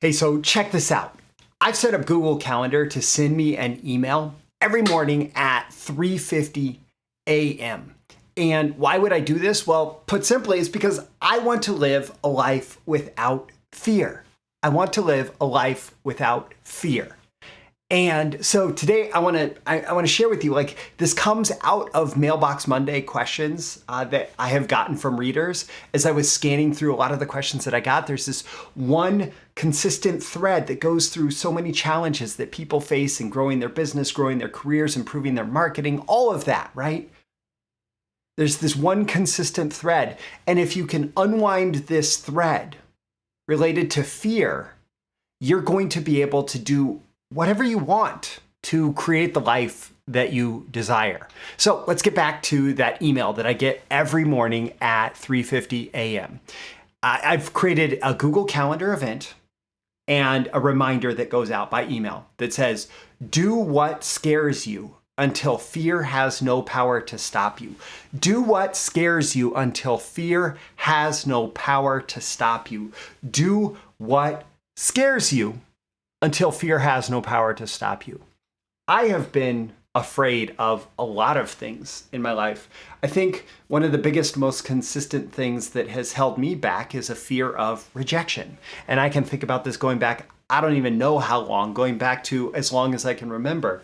Hey, so check this out. I've set up Google Calendar to send me an email every morning at 3:50 a.m. And why would I do this? Well, put simply, it's because I want to live a life without fear. I want to live a life without fear. And so today I want to share with you, like, this comes out of Mailbox Monday questions that I have gotten from readers. As I was scanning through a lot of the questions that I got, there's this one consistent thread that goes through so many challenges that people face in growing their business, growing their careers, improving their marketing, all of that, right? There's this one consistent thread. And if you can unwind this thread related to fear, you're going to be able to do whatever you want to create the life that you desire. So let's get back to that email that I get every morning at 3:50 a.m. I've created a Google Calendar event and a reminder that goes out by email that says, do what scares you until fear has no power to stop you. Do what scares you until fear has no power to stop you. Do what scares you until fear has no power to stop you. I have been afraid of a lot of things in my life. I think one of the biggest, most consistent things that has held me back is a fear of rejection. And I can think about this going back, I don't even know how long, going back to as long as I can remember.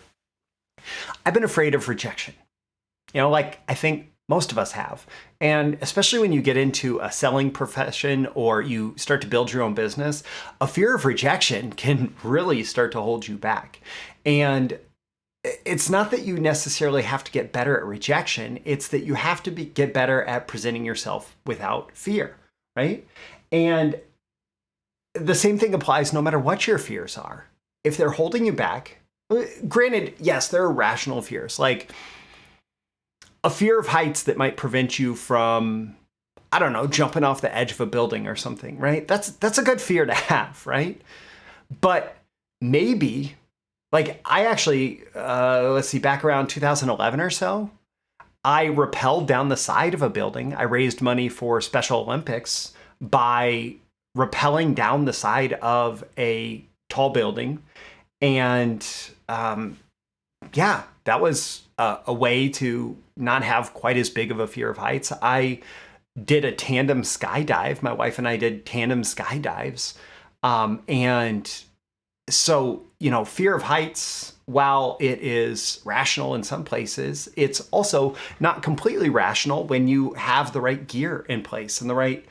I've been afraid of rejection. Like I think most of us have. And especially when you get into a selling profession or you start to build your own business, a fear of rejection can really start to hold you back. And it's not that you necessarily have to get better at rejection. It's that you have to get better at presenting yourself without fear, right? And the same thing applies no matter what your fears are. If they're holding you back, granted, yes, there are rational fears, like a fear of heights that might prevent you from, I don't know, jumping off the edge of a building or something, right? That's a good fear to have, right? But maybe, like I actually, back around 2011 or so, I rappelled down the side of a building. I raised money for Special Olympics by rappelling down the side of a tall building. And that was a way to not have quite as big of a fear of heights. I did a tandem skydive. My wife and I did tandem skydives. And so, fear of heights, while it is rational in some places, it's also not completely rational when you have the right gear in place and the right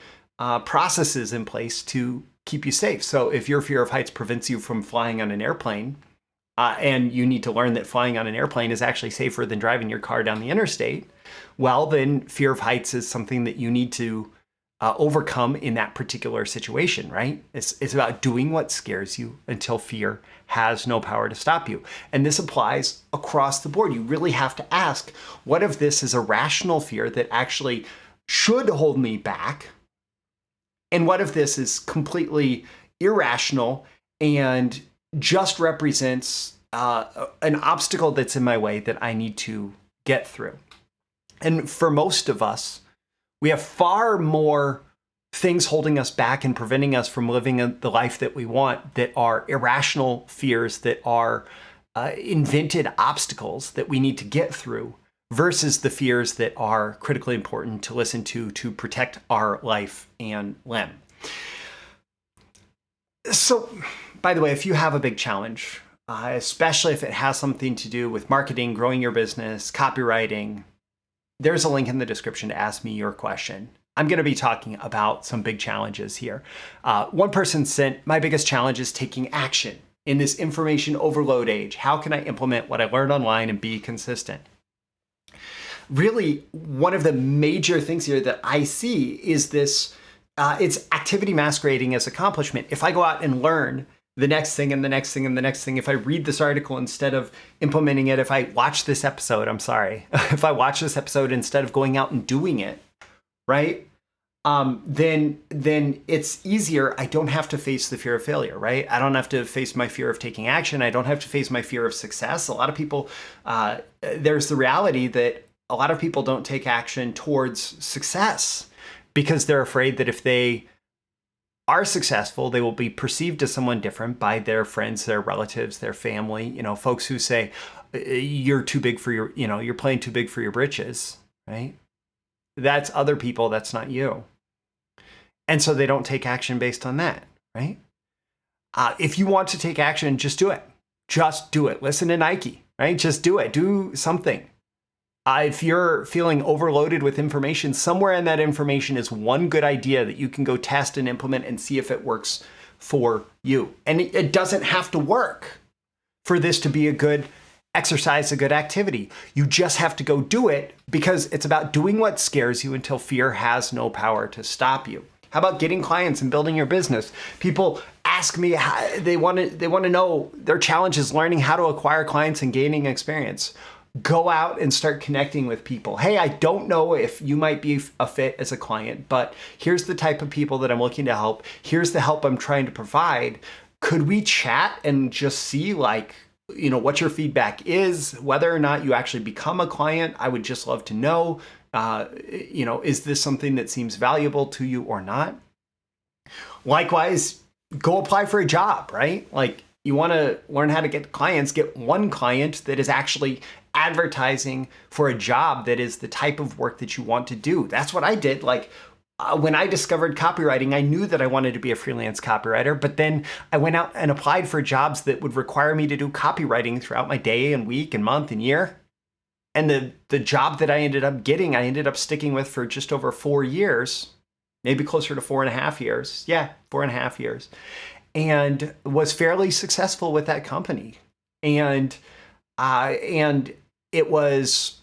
processes in place to keep you safe. So if your fear of heights prevents you from flying on an airplane, and you need to learn that flying on an airplane is actually safer than driving your car down the interstate, well, then fear of heights is something that you need to overcome in that particular situation, right? It's about doing what scares you until fear has no power to stop you. And this applies across the board. You really have to ask, what if this is a rational fear that actually should hold me back? And what if this is completely irrational and just represents an obstacle that's in my way that I need to get through? And for most of us, we have far more things holding us back and preventing us from living the life that we want that are irrational fears, that are invented obstacles that we need to get through, versus the fears that are critically important to listen to protect our life and limb. So, by the way, if you have a big challenge, especially if it has something to do with marketing, growing your business, copywriting, there's a link in the description to ask me your question. I'm going to be talking about some big challenges here. One person sent, my biggest challenge is taking action in this information overload age. How can I implement what I learned online and be consistent? Really, one of the major things here that I see is this, it's activity masquerading as accomplishment. If I go out and learn the next thing and the next thing and the next thing, if I read this article instead of implementing it, if I watch this episode, if I watch this episode instead of going out and doing it, right? Then it's easier. I don't have to face the fear of failure, right? I don't have to face my fear of taking action. I don't have to face my fear of success. A lot of people, there's the reality that a lot of people don't take action towards success because they're afraid that if they are successful, they will be perceived as someone different by their friends, their relatives, their family, folks who say, you're too big for your, you're playing too big for your britches, right? That's other people, that's not you. And so they don't take action based on that, right? If you want to take action, just do it. Just do it. Listen to Nike, right? Just do it. Do something. If you're feeling overloaded with information, somewhere in that information is one good idea that you can go test and implement and see if it works for you. And it doesn't have to work for this to be a good exercise, a good activity. You just have to go do it, because it's about doing what scares you until fear has no power to stop you. How about getting clients and building your business? People ask me, they want to know their challenge is learning how to acquire clients and gaining experience. Go out and start connecting with people. Hey, I don't know if you might be a fit as a client, but here's the type of people that I'm looking to help. Here's the help I'm trying to provide. Could we chat and just see what your feedback is, whether or not you actually become a client? I would just love to know, is this something that seems valuable to you or not? Likewise, go apply for a job, right? Like, you want to learn how to get clients, get one client that is actually advertising for a job that is the type of work that you want to do. That's what I did. When I discovered copywriting, I knew that I wanted to be a freelance copywriter, but then I went out and applied for jobs that would require me to do copywriting throughout my day and week and month and year. And the job that I ended up sticking with for just over 4 years, maybe closer to 4.5 years. Yeah, 4.5 years. And was fairly successful with that company. And it was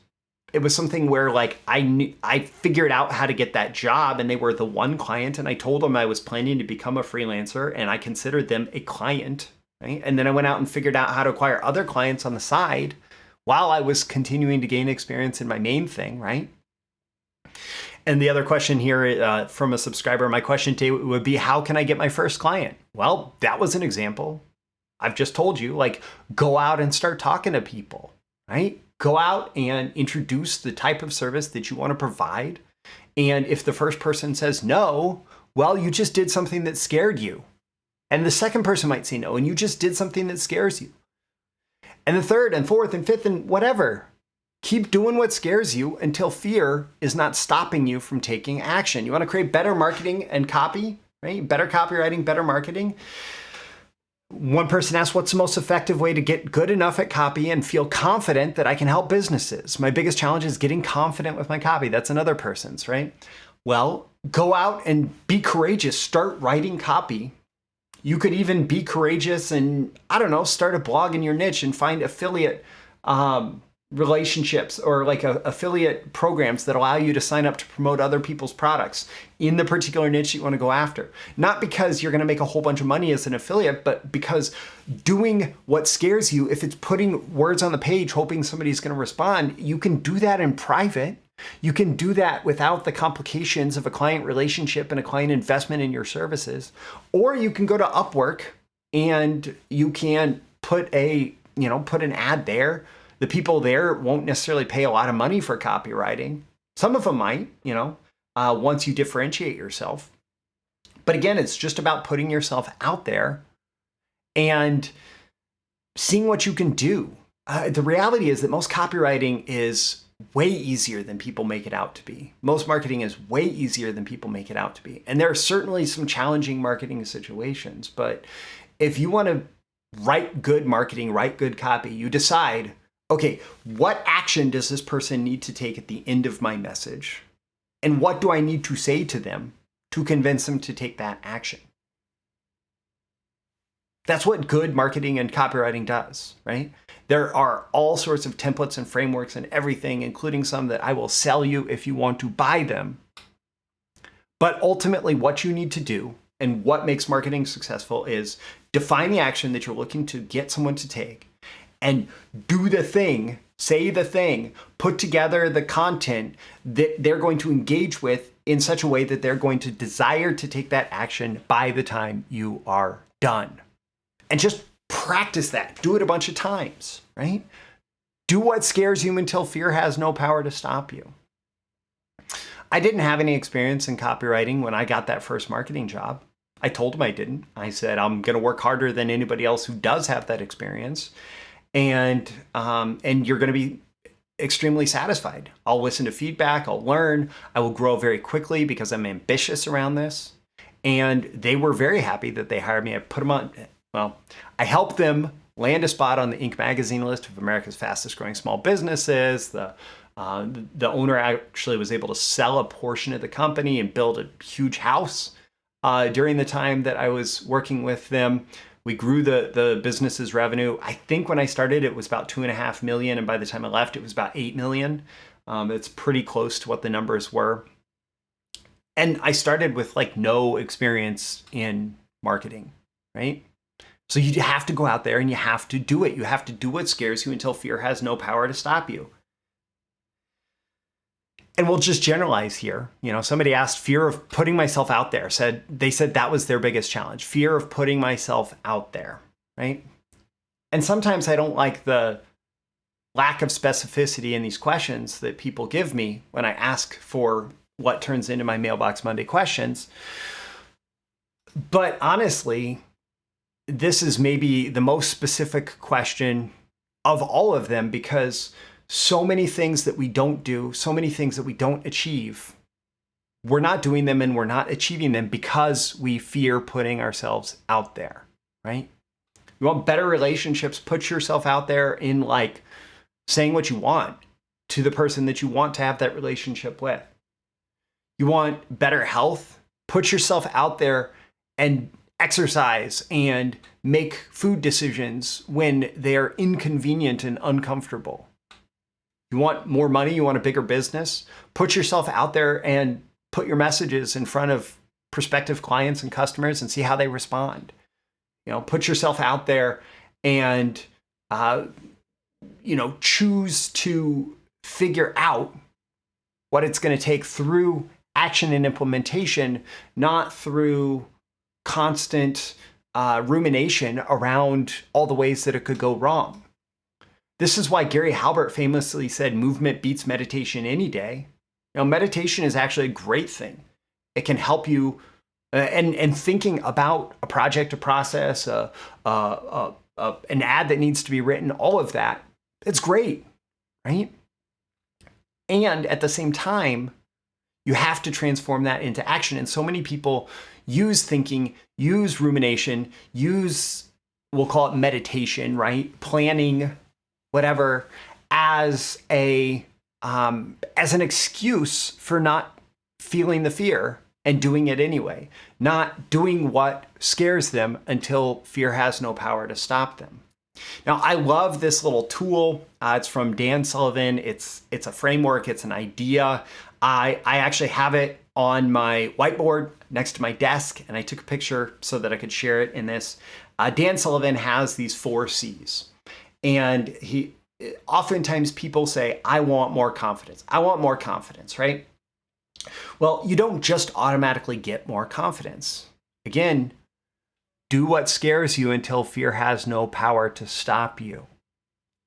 something where I figured out how to get that job, and they were the one client, and I told them I was planning to become a freelancer and I considered them a client, right? And then I went out and figured out how to acquire other clients on the side while I was continuing to gain experience in my main thing, right? And the other question here from a subscriber, my question today would be, how can I get my first client? Well, that was an example. I've just told you, go out and start talking to people, right? Go out and introduce the type of service that you want to provide. And if the first person says no, well, you just did something that scared you. And the second person might say no, and you just did something that scares you. And the third and fourth and fifth and whatever. Keep doing what scares you until fear is not stopping you from taking action. You want to create better marketing and copy, right? Better copywriting, better marketing. One person asked, what's the most effective way to get good enough at copy and feel confident that I can help businesses? My biggest challenge is getting confident with my copy. That's another person's, right? Well, go out and be courageous. Start writing copy. You could even be courageous and, start a blog in your niche and find affiliate relationships or affiliate programs that allow you to sign up to promote other people's products in the particular niche you want to go after. Not because you're going to make a whole bunch of money as an affiliate, but because doing what scares you, if it's putting words on the page, hoping somebody's going to respond, you can do that in private. You can do that without the complications of a client relationship and a client investment in your services. Or you can go to Upwork and you can put an ad there. The people there won't necessarily pay a lot of money for copywriting. Some of them might, once you differentiate yourself. But again, it's just about putting yourself out there and seeing what you can do. The reality is that most copywriting is way easier than people make it out to be. Most marketing is way easier than people make it out to be. And there are certainly some challenging marketing situations. But if you want to write good marketing, write good copy, you decide, okay, what action does this person need to take at the end of my message? And what do I need to say to them to convince them to take that action? That's what good marketing and copywriting does, right? There are all sorts of templates and frameworks and everything, including some that I will sell you if you want to buy them. But ultimately, what you need to do and what makes marketing successful is define the action that you're looking to get someone to take and do the thing, say the thing, put together the content that they're going to engage with in such a way that they're going to desire to take that action by the time you are done. And just practice that. Do it a bunch of times, right? Do what scares you until fear has no power to stop you. I didn't have any experience in copywriting when I got that first marketing job. I told him I didn't. I said, I'm going to work harder than anybody else who does have that experience. And you're going to be extremely satisfied. I'll listen to feedback. I'll learn. I will grow very quickly because I'm ambitious around this. And they were very happy that they hired me. I put them on, well, I helped them land a spot on the Inc. magazine list of America's fastest growing small businesses. The owner actually was able to sell a portion of the company and build a huge house during the time that I was working with them. We grew the business's revenue. I think when I started, it was about 2.5 million. And by the time I left, it was about 8 million. It's pretty close to what the numbers were. And I started with like no experience in marketing, right? So you have to go out there and you have to do it. You have to do what scares you until fear has no power to stop you. And we'll just generalize here. You know, somebody asked fear of putting myself out there, they said that was their biggest challenge, fear of putting myself out there, right? And sometimes I don't like the lack of specificity in these questions that people give me when I ask for what turns into my Mailbox Monday questions. But honestly, this is maybe the most specific question of all of them, because so many things that we don't do, so many things that we don't achieve, we're not doing them and we're not achieving them because we fear putting ourselves out there, right? You want better relationships, put yourself out there in like saying what you want to the person that you want to have that relationship with. You want better health, put yourself out there and exercise and make food decisions when they're inconvenient and uncomfortable. You want more money, you want a bigger business, put yourself out there and put your messages in front of prospective clients and customers and see how they respond. You know, put yourself out there and, choose to figure out what it's going to take through action and implementation, not through constant rumination around all the ways that it could go wrong. This is why Gary Halbert famously said movement beats meditation any day. You know, meditation is actually a great thing. It can help you and thinking about a project, a process, an ad that needs to be written, all of that, it's great, right? And at the same time, you have to transform that into action. And so many people use thinking, use rumination, we'll call it meditation, right? Planning, whatever, as an excuse for not feeling the fear and doing it anyway, not doing what scares them until fear has no power to stop them. Now, I love this little tool. It's from Dan Sullivan. It's a framework. It's an idea. I actually have it on my whiteboard next to my desk, and I took a picture so that I could share it in this. Dan Sullivan has these 4 C's. And oftentimes people say, I want more confidence. I want more confidence, right? Well, you don't just automatically get more confidence. Again, do what scares you until fear has no power to stop you.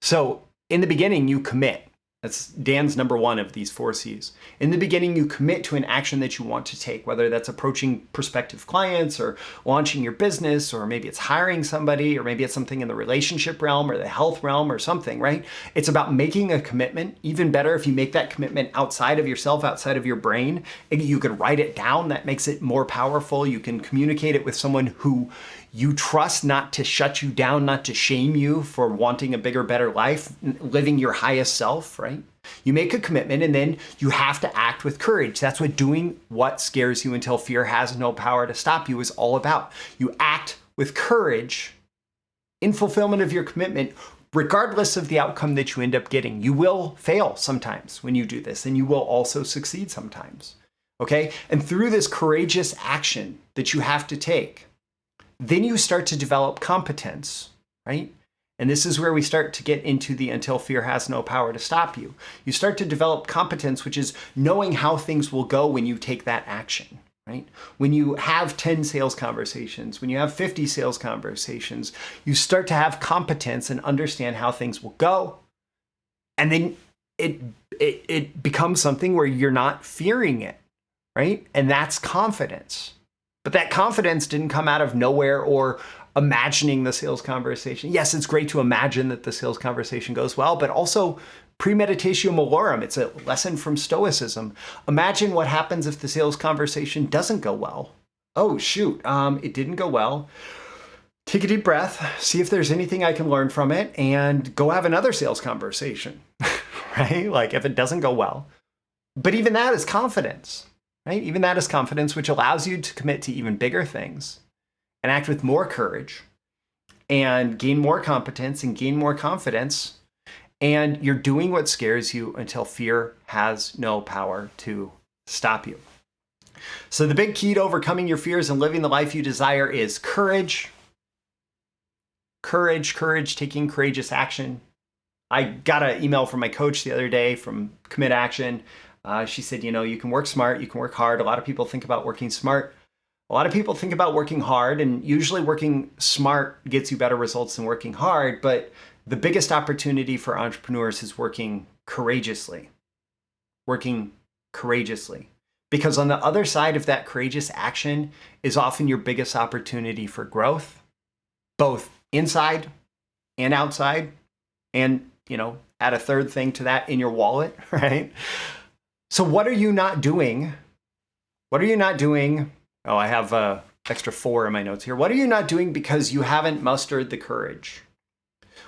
So in the beginning, you commit. That's Dan's number 1 of these 4 C's. In the beginning, you commit to an action that you want to take, whether that's approaching prospective clients or launching your business, or maybe it's hiring somebody, or maybe it's something in the relationship realm or the health realm or something, right? It's about making a commitment. Even better if you make that commitment outside of yourself, outside of your brain. You could write it down. That makes it more powerful. You can communicate it with someone who you trust, not to shut you down, not to shame you for wanting a bigger, better life, living your highest self, right? You make a commitment and then you have to act with courage. That's what doing what scares you until fear has no power to stop you is all about. You act with courage in fulfillment of your commitment, regardless of the outcome that you end up getting. You will fail sometimes when you do this, and you will also succeed sometimes, okay? And through this courageous action that you have to take, then you start to develop competence, right? And this is where we start to get into the until fear has no power to stop you. You start to develop competence, which is knowing how things will go when you take that action, right? When you have 10 sales conversations, when you have 50 sales conversations, you start to have competence and understand how things will go. And then it becomes something where you're not fearing it, right? And that's confidence. But that confidence didn't come out of nowhere or imagining the sales conversation. Yes, it's great to imagine that the sales conversation goes well, but also premeditatio malorum. It's a lesson from Stoicism. Imagine what happens if the sales conversation doesn't go well. Oh, shoot, it didn't go well. Take a deep breath, see if there's anything I can learn from it, and go have another sales conversation, right? Like if it doesn't go well. But even that is confidence, right? Even that is confidence, which allows you to commit to even bigger things and act with more courage and gain more competence and gain more confidence. And you're doing what scares you until fear has no power to stop you. So the big key to overcoming your fears and living the life you desire is courage. Courage, taking courageous action. I got an email from my coach the other day from Commit Action. She said, you can work smart, you can work hard. A lot of people think about working smart. A lot of people think about working hard, and usually working smart gets you better results than working hard. But the biggest opportunity for entrepreneurs is working courageously. Because on the other side of that courageous action is often your biggest opportunity for growth, both inside and outside, and, add a third thing to that, in your wallet, right? So what are you not doing? What are you not doing? Oh, I have extra 4 in my notes here. What are you not doing because you haven't mustered the courage?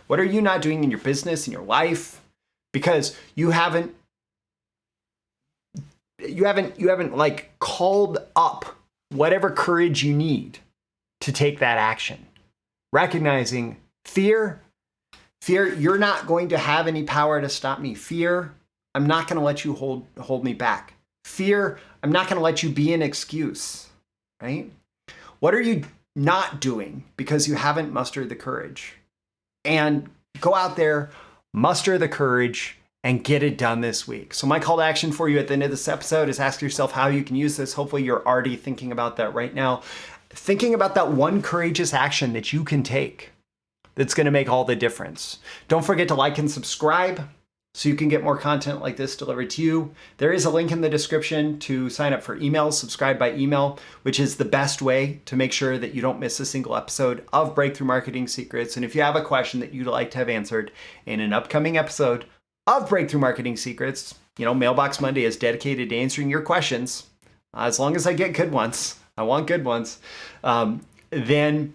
What are you not doing in your business, in your life, because you haven't like called up whatever courage you need to take that action? Recognizing fear, you're not going to have any power to stop me. Fear, I'm not going to let you hold me back. Fear, I'm not going to let you be an excuse, right? What are you not doing because you haven't mustered the courage? And go out there, muster the courage, and get it done this week. So my call to action for you at the end of this episode is ask yourself how you can use this. Hopefully you're already thinking about that right now. Thinking about that one courageous action that you can take that's going to make all the difference. Don't forget to like and subscribe so you can get more content like this delivered to you. There is a link in the description to sign up for emails, subscribe by email, which is the best way to make sure that you don't miss a single episode of Breakthrough Marketing Secrets. And if you have a question that you'd like to have answered in an upcoming episode of Breakthrough Marketing Secrets, Mailbox Monday is dedicated to answering your questions. As long as I get good ones, I want good ones, then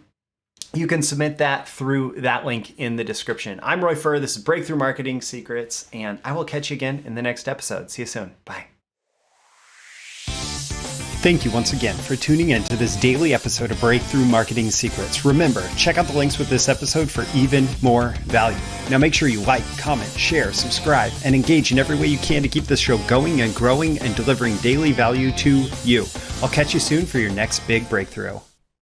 you can submit that through that link in the description. I'm Roy Furr. This is Breakthrough Marketing Secrets, and I will catch you again in the next episode. See you soon. Bye. Thank you once again for tuning in to this daily episode of Breakthrough Marketing Secrets. Remember, check out the links with this episode for even more value. Now make sure you like, comment, share, subscribe, and engage in every way you can to keep this show going and growing and delivering daily value to you. I'll catch you soon for your next big breakthrough.